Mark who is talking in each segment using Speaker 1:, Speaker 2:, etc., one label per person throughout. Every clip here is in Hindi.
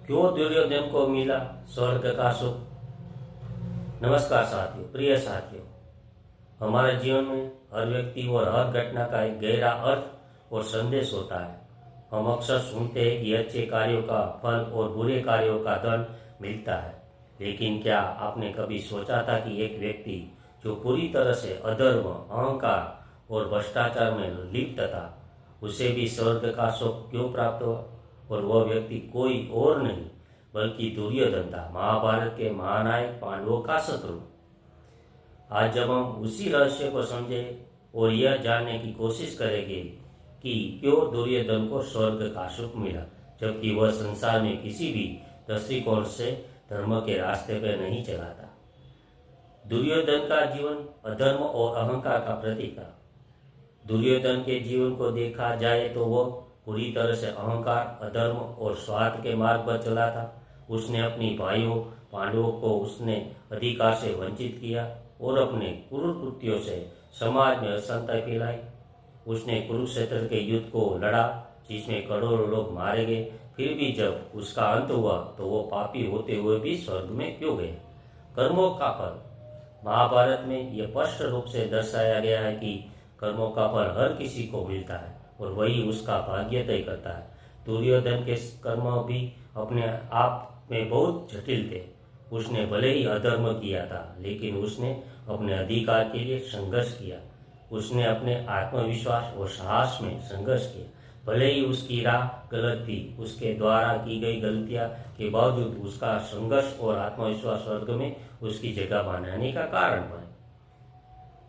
Speaker 1: क्यों दुर्योधन को मिला स्वर्ग का सुख। नमस्कार साथियों, प्रिय साथियों। हमारे जीवन में हर व्यक्ति और हर घटना का एक गहरा अर्थ और संदेश होता है। हम अक्सर सुनते हैं कि अच्छे कार्यों का फल और बुरे कार्यों का दंड मिलता है, लेकिन क्या आपने कभी सोचा था कि एक व्यक्ति जो पूरी तरह से अधर्म, अहंकार और भ्रष्टाचार में लिप्त था, उसे भी स्वर्ग का सुख क्यों प्राप्त हुआ? और वह व्यक्ति कोई और नहीं बल्कि दुर्योधन था, महाभारत के महानायक, पांडवों का शत्रु। आज जब हम उसी रहस्य को समझे और यह जानने की कोशिश करेंगे कि क्यों दुर्योधन को स्वर्ग का सुख मिला, जबकि वह संसार में किसी भी दृष्टिकोण से धर्म के रास्ते पर नहीं चला था। दुर्योधन का जीवन अधर्म और अहंकार का प्रतीक था। दुर्योधन के जीवन को देखा जाए तो वह पूरी तरह से अहंकार, अधर्म और स्वार्थ के मार्ग पर चला था। उसने अपनी भाइयों पांडवों को उसने अधिकार से वंचित किया और अपने क्रूर कृत्यों से समाज में अशांति फैलाई। उसने कुरुक्षेत्र के युद्ध को लड़ा, जिसमें करोड़ों लोग मारे गए। फिर भी जब उसका अंत हुआ तो वो पापी होते हुए भी स्वर्ग में क्यों गए? कर्मों का फल। महाभारत में यह स्पष्ट रूप से दर्शाया गया है कि कर्मों का फल हर किसी को मिलता है और वही उसका भाग्य तय करता है। दुर्योधन के कर्म भी अपने आप में बहुत जटिल थे। उसने भले ही अधर्म किया था, लेकिन उसने अपने अधिकार के लिए संघर्ष किया। उसने अपने आत्मविश्वास और साहस में संघर्ष किया। भले ही उसकी राह गलत थी, उसके द्वारा की गई गलतियां के बावजूद उसका संघर्ष और आत्मविश्वास स्वर्ग में उसकी जगह बनाने का कारण बने।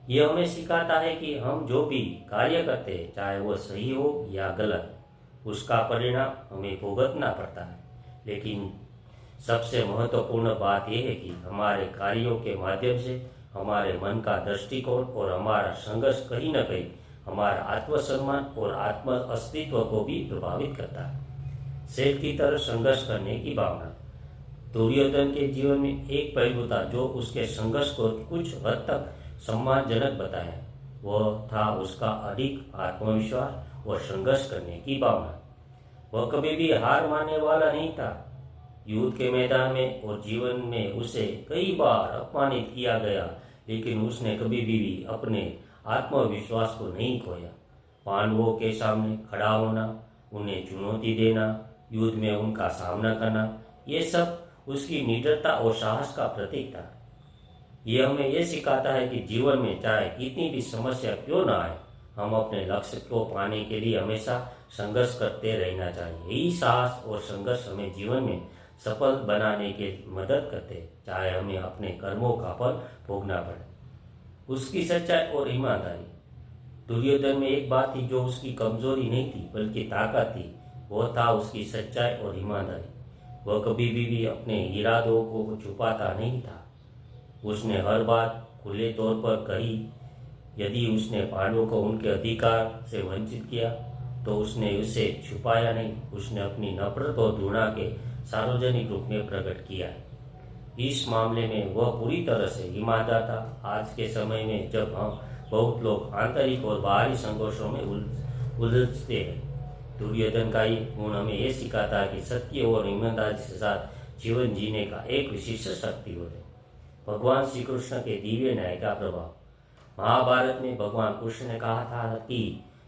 Speaker 1: यह हमें सिखाता है कि हम जो भी कार्य करते हैं, चाहे वो सही हो या गलत, उसका परिणाम हमें भुगतना पड़ता है। लेकिन सबसे महत्वपूर्ण बात यह है कि हमारे कार्यों के माध्यम से हमारे मन का दृष्टिकोण और हमारा संघर्ष कहीं न कहीं हमारा आत्मसम्मान और आत्म अस्तित्व को भी प्रभावित करता है। शेर की तरह संघर्ष करने की भावना। दुर्योधन के जीवन में एक पहलू था जो उसके संघर्ष को कुछ हद तक सम्मानजनक बताया। वह था उसका अधिक आत्मविश्वास और संघर्ष करने की भावना। वह कभी भी हार मानने वाला नहीं था। युद्ध के मैदान में और जीवन में उसे कई बार अपमानित किया गया, लेकिन उसने कभी भी अपने आत्मविश्वास को नहीं खोया। पांडवों के सामने खड़ा होना, उन्हें चुनौती देना, युद्ध में उनका सामना करना, ये सब उसकी निडरता और साहस का प्रतीक था। यह हमें यह सिखाता है कि जीवन में चाहे कितनी भी समस्या क्यों ना आए, हम अपने लक्ष्य को पाने के लिए हमेशा संघर्ष करते रहना चाहिए। यही साहस और संघर्ष हमें जीवन में सफल बनाने की मदद करते हैं, चाहे हमें अपने कर्मों का फल भोगना पड़े। उसकी सच्चाई और ईमानदारी। दुर्योधन में एक बात थी जो उसकी कमजोरी नहीं थी बल्कि ताकत थी। वो था उसकी सच्चाई और ईमानदारी। वह कभी भी अपने इरादों को छुपाता नहीं था। उसने हर बात खुले तौर पर कही। यदि उसने पांडवों को उनके अधिकार से वंचित किया तो उसने उसे छुपाया नहीं। उसने अपनी नफरत और घृणा के सार्वजनिक रूप में प्रकट किया। इस मामले में वह पूरी तरह से ईमानदार था। आज के समय में जब हम बहुत लोग आंतरिक और बाहरी संघर्षों में उलझते हैं, दुर्योधन का ये गुण हमें यह सिखाता है कि सत्य और ईमानदारी के साथ जीवन जीने का एक विशिष्ट शक्ति होती है। भगवान श्री कृष्ण के दिव्य न्याय का प्रभाव। महाभारत में भगवान कृष्ण ने कहा था कि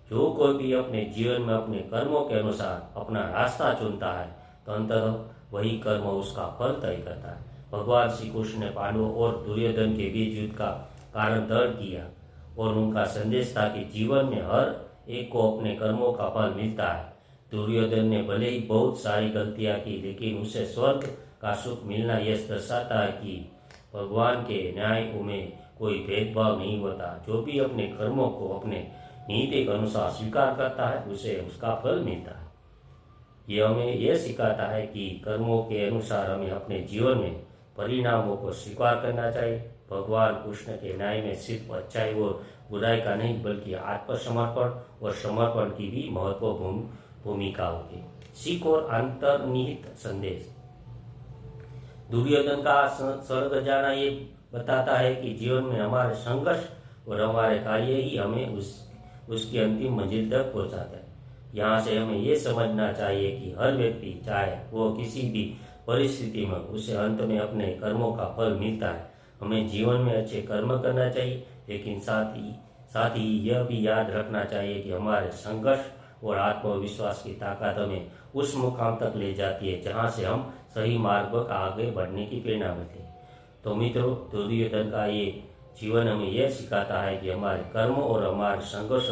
Speaker 1: जो कोई भी अपने जीवन में अपने कर्मों के अनुसार अपना रास्ता चुनता है तो अंततः वही कर्म उसका फल तय करता है। भगवान श्री कृष्ण ने पांडवों और दुर्योधन के बीच युद्ध का कारण दर्द किया और उनका संदेश था कि जीवन में हर एक को अपने कर्मों का फल मिलता है। दुर्योधन ने भले ही बहुत सारी गलतियां की, लेकिन उसे स्वर्ग का सुख मिलना यह दर्शाता है कि भगवान के न्याय में कोई भेदभाव नहीं होता। जो भी अपने कर्मों को अपने नीति के अनुसार स्वीकार करता है, उसे उसका फल मिलता है। यह हमें यह सिखाता है कि कर्मों के अनुसार हमें अपने जीवन में परिणामों को स्वीकार करना चाहिए। भगवान कृष्ण के न्याय में सिर्फ अच्छाई और बुराई का नहीं बल्कि आत्मसमर्पण और समर्पण की भी महत्वपूर्ण भूमिका होती है। सीख और अंतर्निहित संदेश। दुर्योधन का स्वर्ग जाना ये बताता है कि जीवन में हमारे संघर्ष और हमारे कार्य ही हमें उसकी अंतिम मंजिल तक पहुंचाता है। यहाँ से हमें ये समझना चाहिए कि हर व्यक्ति चाहे वो किसी भी परिस्थिति में, उसे अंत में अपने कर्मों का फल मिलता है। हमें जीवन में अच्छे कर्म करना चाहिए, लेकिन साथ ही यह भी याद रखना चाहिए कि हमारे संघर्ष और आत्मविश्वास की ताकत हमें उस मुकाम तक ले जाती है जहाँ से हम सही मार्ग पर आगे बढ़ने की प्रेरणा मिलती है। तो मित्रों, दुर्योधन का ये जीवन हमें यह सिखाता है कि हमारे कर्म और हमारे संघर्ष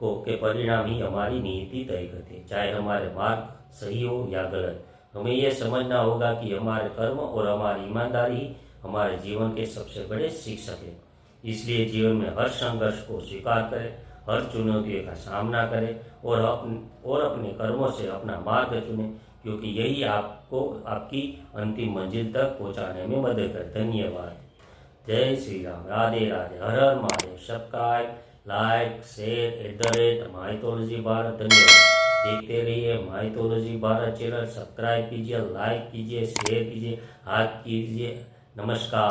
Speaker 1: के परिणाम ही हमारी नीति तय करते हैं, चाहे हमारे मार्ग सही हो या गलत। हमें यह समझना होगा कि हमारे कर्म और हमारी ईमानदारी ही हमारे जीवन के सबसे बड़े शिक्षक हैं। इसलिए जीवन में हर संघर्ष को स्वीकार करें, हर चुनौतियों का सामना करें और अपने कर्मों से अपना मार्ग चुनें, क्योंकि यही आपको आपकी अंतिम मंजिल तक पहुंचाने में मदद करे। धन्यवाद। जय श्री राम। राधे राधे। हर हर Mahadev. Subscribe, like, share @mythology Bharat. धन्यवाद। देखते रहिए माइथोलॉजी भारत चैनल। सब्सक्राइब कीजिए, लाइक कीजिए, शेयर कीजिए, हाथ कीजिए। नमस्कार।